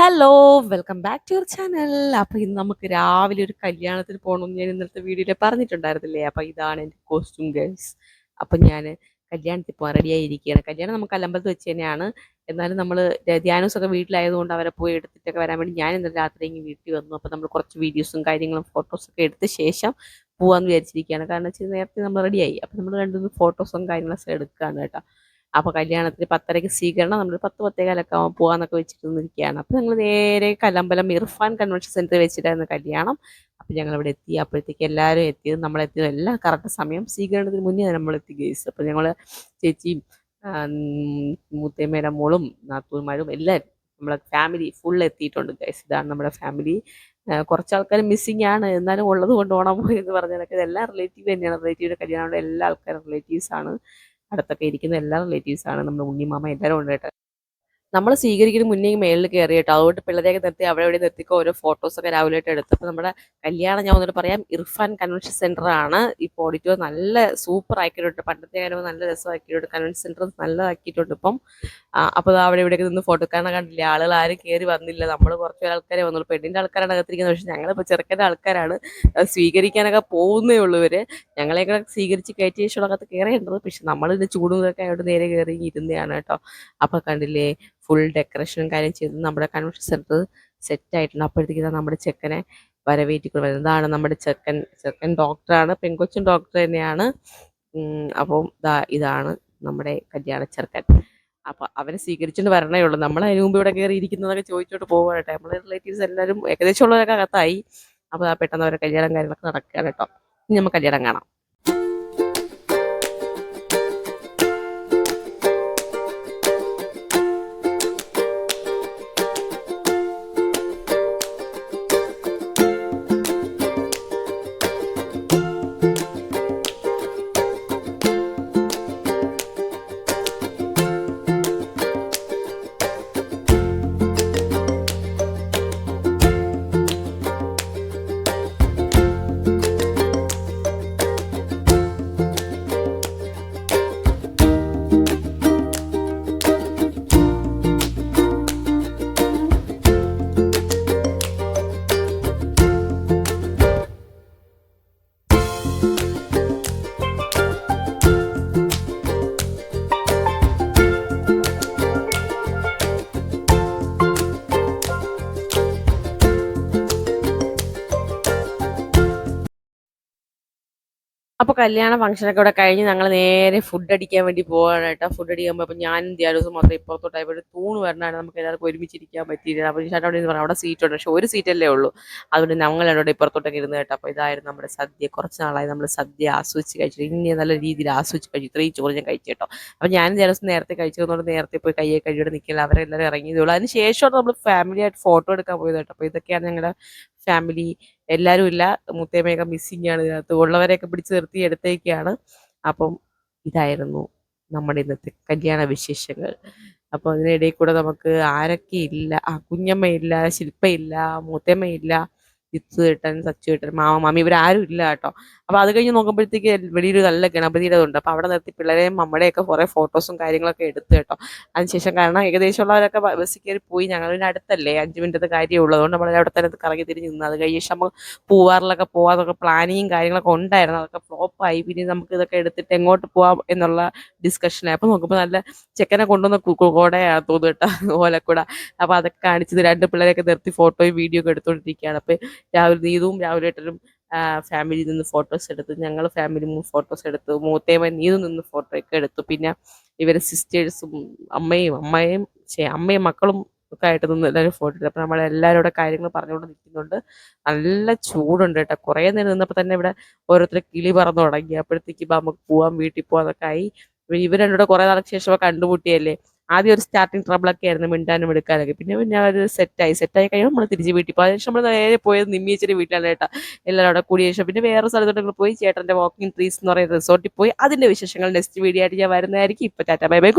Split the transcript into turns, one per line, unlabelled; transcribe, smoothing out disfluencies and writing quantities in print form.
Hello, welcome back to your channel. അപ്പോൾ ഇന്ന് നമുക്ക് രാവിലെ ഒരു കല്യാണത്തിന് പോകണമെന്ന് ഞാൻ ഇന്നലത്തെ വീഡിയോയിൽ പറഞ്ഞിട്ടുണ്ടായിരുന്നില്ലേ. അപ്പോൾ ഇതാണ് എൻ്റെ കോസ്റ്റ്യൂം ഗേൾസ്. അപ്പം ഞാൻ കല്യാണത്തിൽ പോകാൻ റെഡിയായിരിക്കുകയാണ്. കല്യാണം നമുക്ക് അലമ്പലത്ത് വെച്ച് തന്നെയാണ്. എന്നാലും നമ്മൾ ധ്യാനൂസൊക്കെ വീട്ടിലായതുകൊണ്ട് അവരെ പോയി എടുത്തിട്ടൊക്കെ വരാൻ വേണ്ടി ഞാൻ ഇന്നലെ രാത്രി ഇങ്ങനെ വീട്ടിൽ വന്നു. അപ്പോൾ നമ്മൾ കുറച്ച് വീഡിയോസും കാര്യങ്ങളും ഫോട്ടോസൊക്കെ എടുത്ത ശേഷം പോകാമെന്ന് വിചാരിച്ചിരിക്കുകയാണ്. കാരണം വെച്ചാൽ നേരത്തെ നമ്മൾ റെഡിയായി. അപ്പോൾ നമ്മൾ രണ്ടുമൂന്ന് ഫോട്ടോസും കാര്യങ്ങളൊക്കെ എടുക്കുകയാണ് കേട്ടോ. അപ്പോൾ കല്യാണത്തിന് 10:30 സ്വീകരണം, നമ്മൾ 10-10:15 ആകുമ്പോൾ പോകാമെന്നൊക്കെ വെച്ചിട്ടിരിക്കുകയാണ്. അപ്പോൾ ഞങ്ങൾ നേരെ കല്ലമ്പലം ഇർഫാൻ കൺവെൻഷൻ സെൻറ്ററിൽ വെച്ചിട്ടായിരുന്നു കല്യാണം. അപ്പോൾ ഞങ്ങളിവിടെ എത്തി. അപ്പോഴത്തേക്ക് എല്ലാവരും എത്തിയത് നമ്മളെത്തിയത് എല്ലാം കറക്റ്റ് സമയം, സ്വീകരണത്തിന് മുന്നേ നമ്മളെത്തി ഗേസ്. അപ്പോൾ ഞങ്ങൾ ചേച്ചിയും മൂത്തേമ്മയുടെ മോളും നാത്തൂന്മാരും എല്ലാവരും നമ്മളെ ഫാമിലി ഫുൾ എത്തിയിട്ടുണ്ട് ഗൈസ്. ഇതാണ് നമ്മുടെ ഫാമിലി. കുറച്ച് ആൾക്കാർ മിസ്സിങ് ആണ്, എന്നാലും ഉള്ളത് കൊണ്ട് ഓണം പോയി എന്ന് പറഞ്ഞാലൊക്കെ ഇതെല്ലാം റിലേറ്റീവ് തന്നെയാണ്. റിലേറ്റീവിൻ്റെ കല്യാണം, എല്ലാ ആൾക്കാരും റിലേറ്റീവ്സാണ്. അടുത്തൊക്കെ ഇരിക്കുന്ന എല്ലാ റിലേറ്റീവ്സാണ്. നമ്മുടെ ഉണ്ണിമാമ എല്ലാവരും ഉണ്ട് കേട്ടോ. നമ്മൾ സ്വീകരിക്കുന്ന മുന്നേ മേളിൽ കയറി കേട്ടോ. അതുകൊണ്ട് പിള്ളേരെയൊക്കെ നിർത്തി അവിടെ ഇവിടെ നിർത്തിക്കോ ഓരോ ഫോട്ടോസൊക്കെ രാവിലെ ആയിട്ട് എടുത്തപ്പോൾ നമ്മുടെ കല്യാണം ഞാൻ ഒന്നിട്ട് പറയാം, ഇർഫാൻ കൺവെൻഷൻ സെൻറ്റർ ആണ്. ഇപ്പോൾ ഓഡിറ്റോറിയം നല്ല സൂപ്പർ ആക്കിയിട്ടുണ്ട്. പണ്ടത്തെ കാര്യം നല്ല രസമാക്കിയിട്ടുണ്ട്. കൺവെൻഷൻ സെൻറ്റർ നല്ലതാക്കിയിട്ടുണ്ട് ഇപ്പം. അപ്പോൾ അവിടെ ഇവിടെയൊക്കെ നിന്ന് ഫോട്ടോ കാരണം കണ്ടില്ല, ആളുകൾ ആരും കയറി വന്നില്ല. നമ്മൾ കുറച്ച് ആൾക്കാരെ വന്നുള്ളൂ. പെണ്ണിൻ്റെ ആൾക്കാരാണ് അകത്തിരിക്കുന്നത്. പക്ഷേ ഞങ്ങളിപ്പോൾ ചെറുക്കൻ്റെ ആൾക്കാരാണ്. സ്വീകരിക്കാനൊക്കെ പോകുന്നേ ഉള്ളൂ ഇവർ. ഞങ്ങളെയൊക്കെ സ്വീകരിച്ച് കയറ്റിയ ശേഷം അകത്ത് കയറേണ്ടത്. പക്ഷെ നമ്മളിത് ചൂടും ഇതൊക്കെ ആയിട്ട് നേരെ കയറി ഇരുന്നതാണ് കേട്ടോ. അപ്പോൾ കണ്ടില്ലേ, ഫുൾ ഡെക്കറേഷനും കാര്യം ചെയ്ത് നമ്മുടെ കൺവെൻഷൻ സെൻറ്റർ സെറ്റ് ആയിട്ടുണ്ട്. അപ്പോഴത്തേക്ക് നമ്മുടെ ചെക്കനെ വരവേറ്റിക്കൊണ്ട് വരുന്നത്. ഇതാണ് നമ്മുടെ ചെക്കൻ ഡോക്ടറാണ്, പെൺകൊച്ചും ഡോക്ടർ തന്നെയാണ്. അപ്പം ഇതാണ് നമ്മുടെ കല്യാണ ചെറുക്കൻ. അപ്പോൾ അവരെ സ്വീകരിച്ചുകൊണ്ട് വരണേ ഉള്ളൂ. നമ്മൾ അതിന് മുമ്പ് ഇവിടെ കയറി ഇരിക്കുന്നതൊക്കെ ചോദിച്ചോട്ട് പോകാനായിട്ട് നമ്മൾ റിലേറ്റീവ്സ് എല്ലാവരും ഏകദേശം ഉള്ളവരൊക്കെ അകത്തായി. അപ്പോൾ പെട്ടെന്ന് അവരുടെ കല്യാണം കാര്യങ്ങളൊക്കെ നടക്കുകയാണ് കേട്ടോ. ഇനി നമുക്ക് കല്യാണം കാണാം. അപ്പോൾ കല്യാണ ഫംഗ്ഷനൊക്കെ ഇവിടെ കഴിഞ്ഞ് ഞങ്ങൾ നേരെ ഫുഡ് അടിക്കാൻ വേണ്ടി പോവാണ് കേട്ടോ. ഫുഡ് അടിക്കുമ്പോൾ അപ്പോൾ ഞാനും ദിവസം മൊത്തം ഇപ്പുറത്തോട്ടായി ഒരു തൂണ് വരണമാണ്. നമുക്ക് എല്ലാവർക്കും ഒരുമിച്ചിരിക്കാൻ പറ്റിയില്ല. അപ്പോൾ ചേട്ടൻ അവിടെ നിന്ന് പറഞ്ഞു അവിടെ സീറ്റുണ്ട്, പക്ഷേ ഒരു സീറ്റല്ലേ ഉള്ളൂ. അതുകൊണ്ട് ഞങ്ങൾ എന്നോട് ഇപ്പുറത്തോട്ടൊക്കെ ഇരുന്ന് കേട്ടോ. അപ്പോൾ ഇതായിരുന്നു നമ്മുടെ സദ്യ. കുറച്ച് നാളായി നമ്മൾ സദ്യ ആസ്വദിച്ച് കഴിച്ചിട്ട്, ഇനി നല്ല രീതിയിൽ ആസ്വദിച്ച് കഴിച്ചു. ഇത്രയും ചോറ് ഞാൻ കഴിച്ചു കേട്ടോ. അപ്പോൾ ഞാനും ദിവസം നേരത്തെ കഴിച്ചതുകൊണ്ട് നേരത്തെ പോയി കയ്യെ കഴിയുടെ നിൽക്കില്ല, അവരെല്ലാവരും ഇറങ്ങിയതേ ഉള്ളൂ. അതിന് ശേഷമാണ് നമ്മൾ ഫാമിലി ആയിട്ട് ഫോട്ടോ എടുക്കാൻ പോയത് കേട്ടോ. അപ്പോൾ ഇതൊക്കെയാണ് ഞങ്ങളുടെ ഫാമിലി. എല്ലാവരും ഇല്ല, മുത്തേമ്മയൊക്കെ മിസ്സിങ് ആണ്. ഇതിനകത്ത് ഉള്ളവരെയൊക്കെ പിടിച്ച് നിർത്തി എടുത്തേക്കാണ്. അപ്പം ഇതായിരുന്നു നമ്മുടെ ഇന്നത്തെ കല്യാണ വിശേഷങ്ങൾ. അപ്പോൾ അതിനിടയിൽ കൂടെ നമുക്ക് ആരൊക്കെ ഇല്ല, കുഞ്ഞമ്മയില്ല, ശില്പയില്ല, മൂത്തേമ്മയില്ല, ജിത്തുവേട്ടൻ, സച്ചുവേട്ടൻ, മാമ, മാമി, ഇവരാരും ഇല്ല കേട്ടോ. അപ്പോൾ അത് കഴിഞ്ഞ് നോക്കുമ്പോഴത്തേക്ക് വലിയൊരു നല്ല ഗണപതിയുടെ ഉണ്ട്. അപ്പോൾ അവിടെ നിർത്തി പിള്ളേരെയും നമ്മുടെയൊക്കെ കുറേ ഫോട്ടോസും കാര്യങ്ങളൊക്കെ എടുത്തു കേട്ടോ. അതിനുശേഷം കാരണം ഏകദേശം ഉള്ളവരൊക്കെ ബസ്സിൽ കയറി പോയി. ഞങ്ങളിതിൻ്റെ അടുത്തല്ലേ, 5 മിനിറ്റത്തെ കാര്യമുള്ളൂ. അതുകൊണ്ട് നമ്മൾ അവിടെ തന്നെ കറങ്ങി തിരിഞ്ഞ് നിന്ന്. അത് കഴിഞ്ഞ ശേഷം നമുക്ക് പൂവാറിലൊക്കെ പോകാതൊക്കെ പ്ലാനിങ്ങും കാര്യങ്ങളൊക്കെ ഉണ്ടായിരുന്നു. അതൊക്കെ ഫ്ലോപ്പായി. പിന്നെ നമുക്ക് ഇതൊക്കെ എടുത്തിട്ട് എങ്ങോട്ട് പോവാം എന്നുള്ള ഡിസ്കഷനായി. അപ്പോൾ നോക്കുമ്പോൾ നല്ല ചെക്കനെ കൊണ്ടുവന്ന കൂടെയാണ് തോന്നുന്നു കേട്ടോ, ഓലക്കൂട. അപ്പോൾ അതൊക്കെ കാണിച്ചത് 2 പിള്ളേരെയൊക്കെ നിർത്തി ഫോട്ടോയും വീഡിയോ ഒക്കെ എടുത്തുകൊണ്ടിരിക്കുകയാണ്. അപ്പോൾ നീതും രാവിലെ ഏട്ടനും ഫാമിലിയിൽ നിന്ന് ഫോട്ടോസ് എടുത്തു. ഞങ്ങൾ ഫാമിലി ഫോട്ടോസ് എടുത്തു. മൂത്തേമ്മ നീതും നിന്ന് ഫോട്ടോ ഒക്കെ എടുത്തു. പിന്നെ ഇവരെ സിസ്റ്റേഴ്സും അമ്മയും മക്കളും ഒക്കെ ആയിട്ട് നിന്ന് എല്ലാവരും ഫോട്ടോ എടുത്തു. അപ്പോൾ നമ്മളെല്ലാവരുടെ കാര്യങ്ങൾ പറഞ്ഞുകൊണ്ട് നിൽക്കുന്നുണ്ട്. നല്ല ചൂടുണ്ട് കേട്ടോ. കുറേ നേരം നിന്നപ്പോൾ തന്നെ ഇവിടെ ഓരോരുത്തർ കിളി പറന്നു തുടങ്ങി. അപ്പോഴത്തേക്ക് നമുക്ക് പോവാം, വീട്ടിൽ പോകാന്നൊക്കെ ആയി. ഇവർ രണ്ടുകൂടെ കുറേ നാൾക്ക് ശേഷം കണ്ടുമുട്ടിയല്ലേ. ആദ്യം ഒരു സ്റ്റാർട്ടിങ് ട്രബിളൊക്കെ ആയിരുന്നു, മിണ്ടാനും എടുക്കാനൊക്കെ. പിന്നെ അവർ സെറ്റായി കഴിയുമ്പോൾ നമ്മൾ തിരിച്ച് വീട്ടിൽ പോകും. അതിനുശേഷം നമ്മൾ നേരെ പോയത് നിമ്മിയേച്ചിയുടെ വീട്ടിലാണ് കേട്ടോ. എല്ലാവരും അവിടെ കൂടിയ ശേഷം പിന്നെ വേറെ സ്ഥലത്തോട്ട് പോയി ചേട്ടൻ്റെ വാക്കിംഗ് ട്രീസ് എന്ന് പറയുന്ന റിസോർട്ടിൽ പോയി. അതിൻ്റെ വിശേഷങ്ങൾ നെക്സ്റ്റ് വീഡിയോ ആയിട്ട് ഞാൻ വരുന്നതായിരിക്കും. ഇപ്പോൾ ടാറ്റ ബൈ ബൈ.